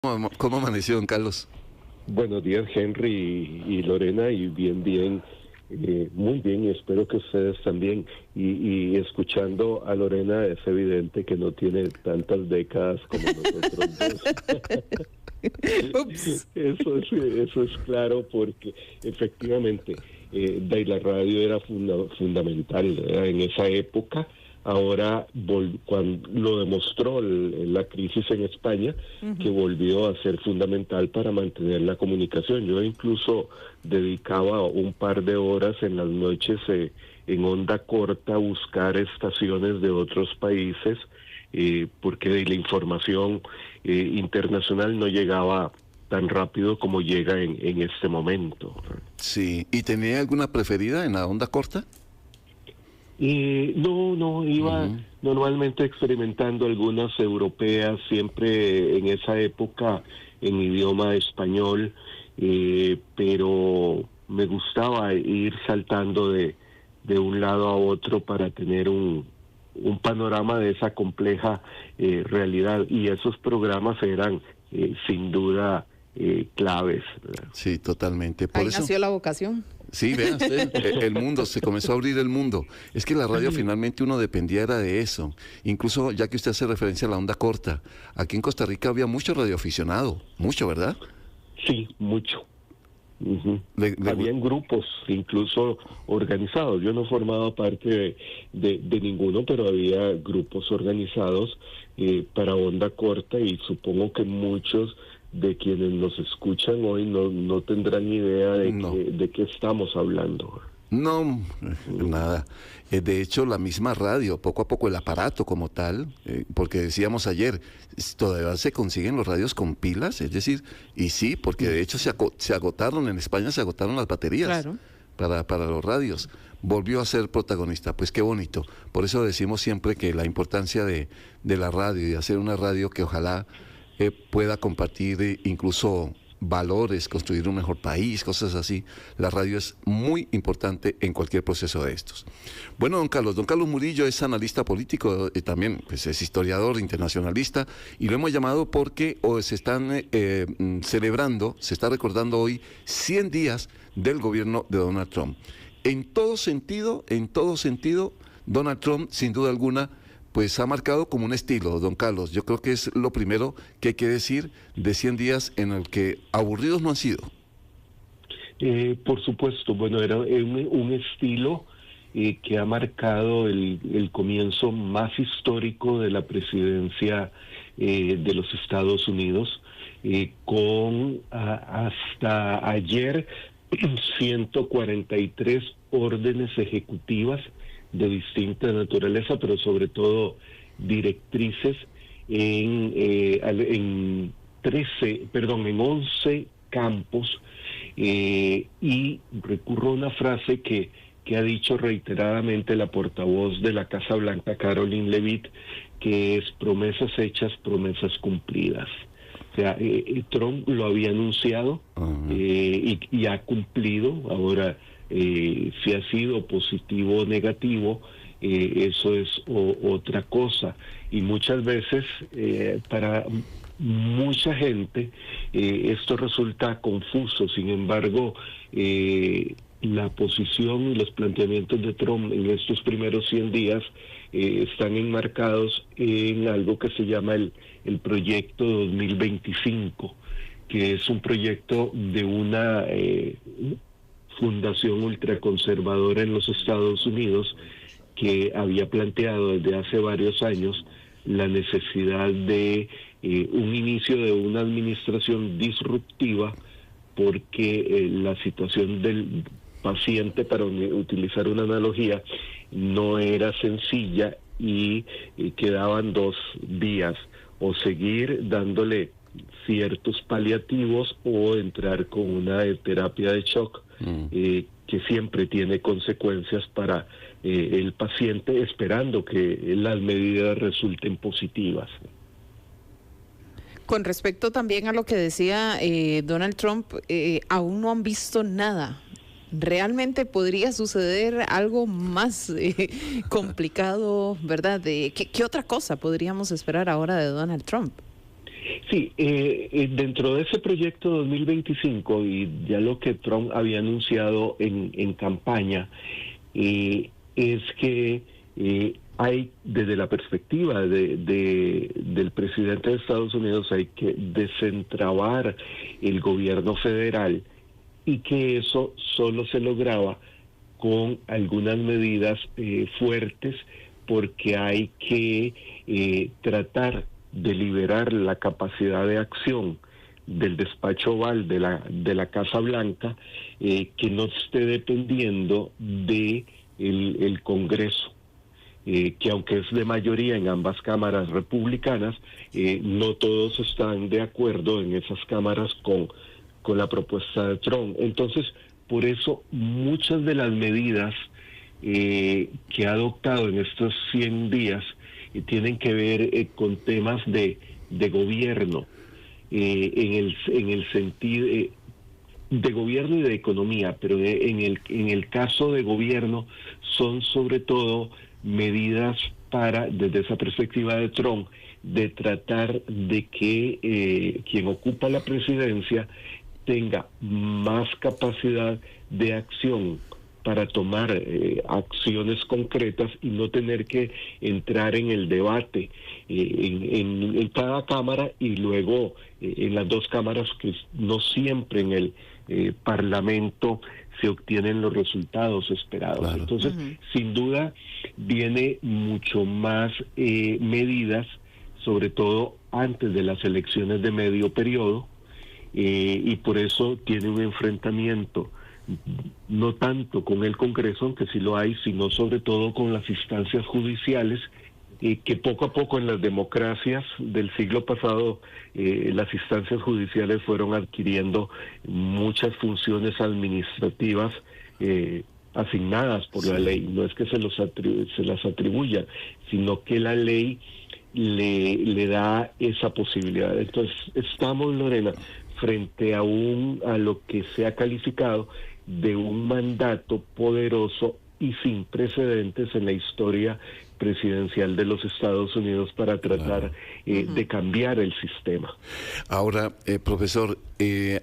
¿Cómo amaneció, don Carlos? Buenos días, Henry y Lorena, y bien, muy bien, y espero que ustedes también. Y escuchando a Lorena es evidente que no tiene tantas décadas como nosotros dos. Ups. Eso es claro, porque efectivamente de la radio era fundamental, ¿verdad? En esa época. Ahora cuando lo demostró la crisis en España, que volvió a ser fundamental para mantener la comunicación. Yo incluso dedicaba un par de horas en las noches en onda corta a buscar estaciones de otros países, porque la información internacional no llegaba tan rápido como llega en este momento. Sí. ¿Y tenía alguna preferida en la onda corta? No, iba normalmente experimentando algunas europeas, siempre en esa época en idioma español, pero me gustaba ir saltando de un lado a otro para tener un panorama de esa compleja realidad, y esos programas eran sin duda claves, ¿verdad? Sí, totalmente. Por Ahí eso, nació la vocación. sí, vea usted, el mundo, se comenzó a abrir el mundo. Es que la radio finalmente uno dependía era de eso. Incluso, ya que usted hace referencia a la onda corta, aquí en Costa Rica había mucho radioaficionado, mucho, ¿verdad? Sí, mucho. Ujú. Le- Habían grupos incluso organizados. Yo no formaba parte de ninguno, pero había grupos organizados para onda corta, y supongo que muchos de quienes nos escuchan hoy no tendrán idea no. de qué estamos hablando. No, nada. De hecho, la misma radio, poco a poco el aparato como tal, porque decíamos ayer, todavía se consiguen los radios con pilas, es decir, y sí, porque de hecho se agotaron, en España se agotaron las baterías Claro. para los radios. Volvió a ser protagonista, pues qué bonito. Por eso decimos siempre que la importancia de la radio y hacer una radio que ojalá pueda compartir incluso valores, construir un mejor país, cosas así. La radio es muy importante en cualquier proceso de estos. Bueno, don Carlos Murillo es analista político, también pues, es historiador, internacionalista, y lo hemos llamado porque se están celebrando, se está recordando hoy 100 días del gobierno de Donald Trump. En todo sentido, Donald Trump, sin duda alguna, pues ha marcado como un estilo, don Carlos. Yo creo que es lo primero que hay que decir de 100 días en el que aburridos no han sido. Por supuesto, bueno, era un estilo que ha marcado el comienzo más histórico de la presidencia de los Estados Unidos, con hasta ayer 143 órdenes ejecutivas de distinta naturaleza, pero sobre todo directrices en 11 campos, y recurro a una frase que ha dicho reiteradamente la portavoz de la Casa Blanca, Caroline Leavitt, que es promesas hechas, promesas cumplidas. O sea, Trump lo había anunciado y ha cumplido. Ahora, si ha sido positivo o negativo, eso es otra cosa. Y muchas veces, para mucha gente, esto resulta confuso. Sin embargo, la posición y los planteamientos de Trump en estos primeros 100 días están enmarcados en algo que se llama el Proyecto 2025, que es un proyecto de una fundación ultraconservadora en los Estados Unidos, que había planteado desde hace varios años la necesidad de un inicio de una administración disruptiva, porque la situación del paciente, para utilizar una analogía, no era sencilla, y quedaban dos vías: o seguir dándole ciertos paliativos o entrar con una terapia de shock, que siempre tiene consecuencias para el paciente, esperando que las medidas resulten positivas. Con respecto también a lo que decía Donald Trump, aún no han visto nada. ¿Realmente podría suceder algo más complicado, verdad? ¿Qué otra cosa podríamos esperar ahora de Donald Trump? Sí, dentro de ese proyecto 2025 y ya lo que Trump había anunciado en campaña, es que hay, desde la perspectiva del presidente de Estados Unidos, hay que desentrabar el gobierno federal y que eso solo se lograba con algunas medidas fuertes, porque hay que tratar de liberar la capacidad de acción del despacho Oval de la Casa Blanca, que no esté dependiendo de el Congreso, que aunque es de mayoría en ambas cámaras republicanas, no todos están de acuerdo en esas cámaras con la propuesta de Trump. Entonces, por eso muchas de las medidas que ha adoptado en estos 100 días tienen que ver con temas de gobierno, en el sentido de gobierno y de economía, pero en el caso de gobierno son sobre todo medidas para, desde esa perspectiva de Trump, de tratar de que quien ocupa la presidencia tenga más capacidad de acción para tomar acciones concretas y no tener que entrar en el debate en cada cámara y luego en las dos cámaras, que no siempre en el Parlamento se obtienen los resultados esperados. Claro. Entonces, sin duda, viene mucho más medidas, sobre todo antes de las elecciones de medio periodo, y por eso tiene un enfrentamiento no tanto con el Congreso, aunque sí lo hay, sino sobre todo con las instancias judiciales, que poco a poco en las democracias del siglo pasado las instancias judiciales fueron adquiriendo muchas funciones administrativas asignadas por la ley. No es que se las atribuya, sino que la ley le da esa posibilidad. Entonces estamos, Lorena, frente a lo que se ha calificado de un mandato poderoso y sin precedentes en la historia presidencial de los Estados Unidos para tratar de cambiar el sistema. Ahora, profesor,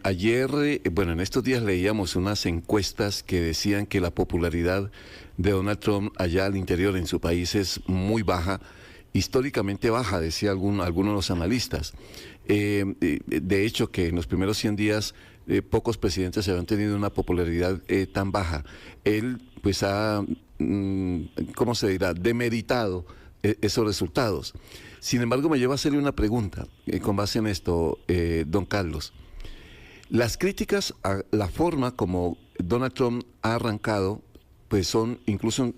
ayer, bueno, en estos días leíamos unas encuestas que decían que la popularidad de Donald Trump allá al interior en su país es muy baja, históricamente baja, decía algunos de los analistas. De hecho, que en los primeros 100 días pocos presidentes habían tenido una popularidad tan baja. Él pues ha, ¿cómo se dirá?, demeritado esos resultados. Sin embargo, me lleva a hacerle una pregunta con base en esto, don Carlos. Las críticas a la forma como Donald Trump ha arrancado, pues son incluso...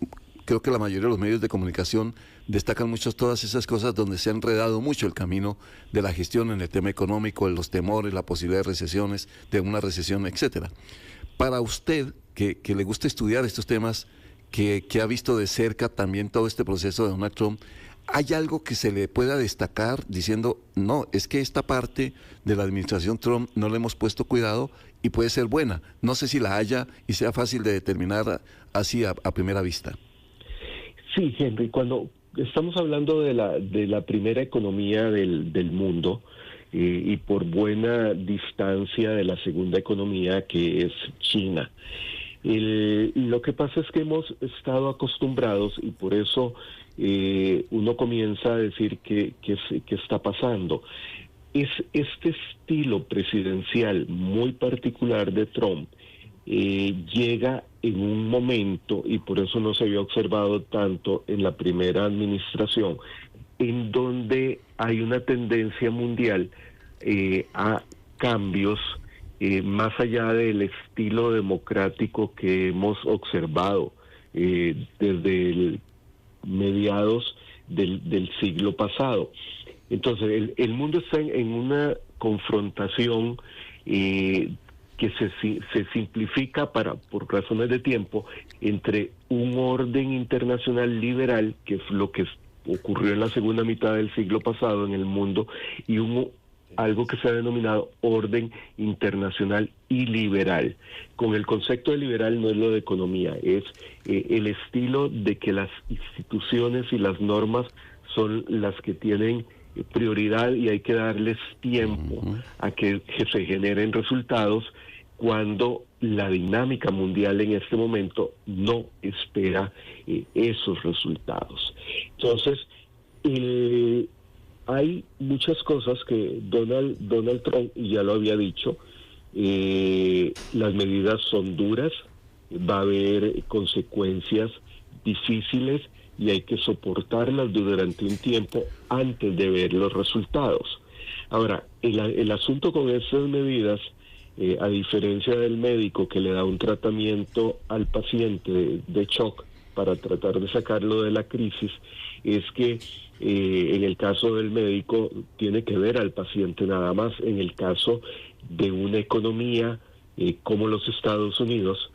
Creo que la mayoría de los medios de comunicación destacan mucho todas esas cosas donde se ha enredado mucho el camino de la gestión en el tema económico, en los temores, la posibilidad de recesiones, de una recesión, etcétera. Para usted, que le gusta estudiar estos temas, que ha visto de cerca también todo este proceso de Donald Trump, ¿hay algo que se le pueda destacar diciendo, no, es que esta parte de la administración Trump no le hemos puesto cuidado y puede ser buena? No sé si la haya y sea fácil de determinar así a primera vista. Sí, Henry, cuando estamos hablando de la primera economía del mundo, y por buena distancia de la segunda economía, que es China, lo que pasa es que hemos estado acostumbrados, y por eso uno comienza a decir que está pasando. Es este estilo presidencial muy particular de Trump, llega en un momento, y por eso no se había observado tanto en la primera administración, en donde hay una tendencia mundial a cambios más allá del estilo democrático que hemos observado desde mediados del siglo pasado. Entonces, el mundo está en una confrontación que se simplifica por razones de tiempo entre un orden internacional liberal, que es lo que ocurrió en la segunda mitad del siglo pasado en el mundo, y algo que se ha denominado orden internacional iliberal. Con el concepto de liberal no es lo de economía, es el estilo de que las instituciones y las normas son las que tienen prioridad y hay que darles tiempo a que se generen resultados cuando la dinámica mundial en este momento no espera esos resultados. Entonces, hay muchas cosas que Donald Trump, y ya lo había dicho, las medidas son duras, va a haber consecuencias difíciles y hay que soportarlas durante un tiempo antes de ver los resultados. Ahora, el asunto con esas medidas, a diferencia del médico que le da un tratamiento al paciente de shock para tratar de sacarlo de la crisis, es que en el caso del médico tiene que ver al paciente nada más. En el caso de una economía como los Estados Unidos,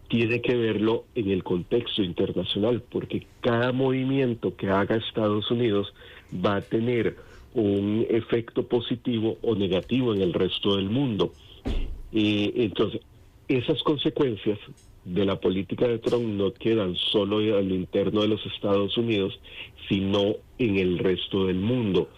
tiene que verlo en el contexto internacional, porque cada movimiento que haga Estados Unidos va a tener un efecto positivo o negativo en el resto del mundo. Entonces, esas consecuencias de la política de Trump no quedan solo al interno de los Estados Unidos, sino en el resto del mundo.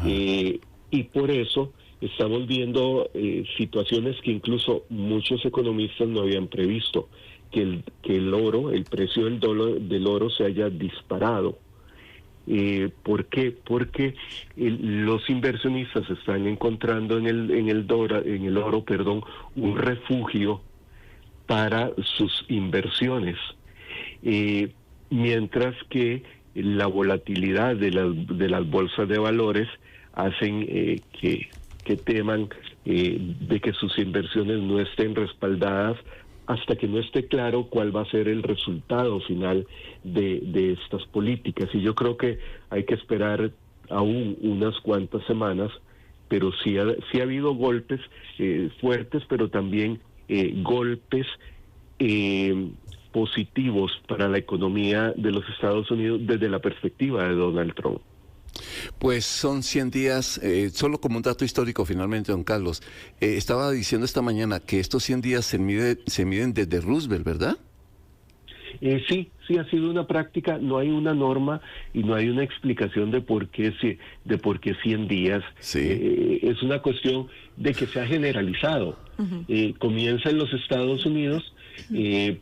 Y por eso estamos viendo situaciones que incluso muchos economistas no habían previsto, que el oro, el precio del oro se haya disparado. ¿Por qué? Porque los inversionistas están encontrando en el oro, un refugio para sus inversiones, mientras que la volatilidad de las bolsas de valores hacen que teman de que sus inversiones no estén respaldadas hasta que no esté claro cuál va a ser el resultado final de estas políticas. Y yo creo que hay que esperar aún unas cuantas semanas, pero sí ha habido golpes fuertes, pero también golpes positivos para la economía de los Estados Unidos desde la perspectiva de Donald Trump. Pues son 100 días, solo como un dato histórico finalmente, don Carlos. Estaba diciendo esta mañana que estos 100 días se miden desde Roosevelt, ¿verdad? Sí, ha sido una práctica, no hay una norma y no hay una explicación de por qué 100 días. Sí. Es una cuestión de que se ha generalizado. Comienza en los Estados Unidos,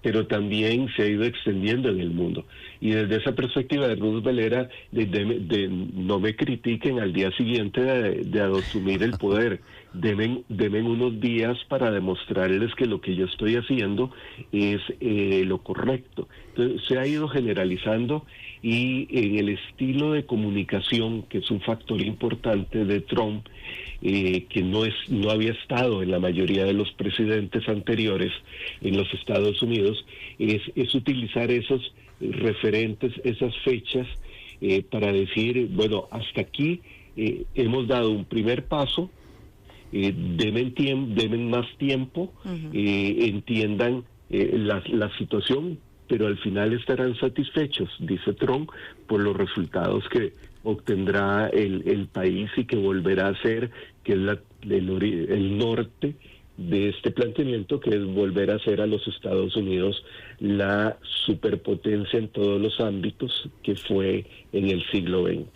pero también se ha ido extendiendo en el mundo. Y desde esa perspectiva de Roosevelt era de no me critiquen al día siguiente de asumir el poder. Deben unos días para demostrarles que lo que yo estoy haciendo es lo correcto. Entonces, se ha ido generalizando y en el estilo de comunicación, que es un factor importante de Trump, que no había estado en la mayoría de los presidentes anteriores en los Estados Unidos, es utilizar esos referentes, esas fechas, para decir, bueno, hasta aquí hemos dado un primer paso, deben más tiempo, entiendan la situación, pero al final estarán satisfechos, dice Trump, por los resultados que obtendrá el país y que volverá a ser, que es el norte de este planteamiento, que es volver a ser a los Estados Unidos la superpotencia en todos los ámbitos que fue en el siglo XX.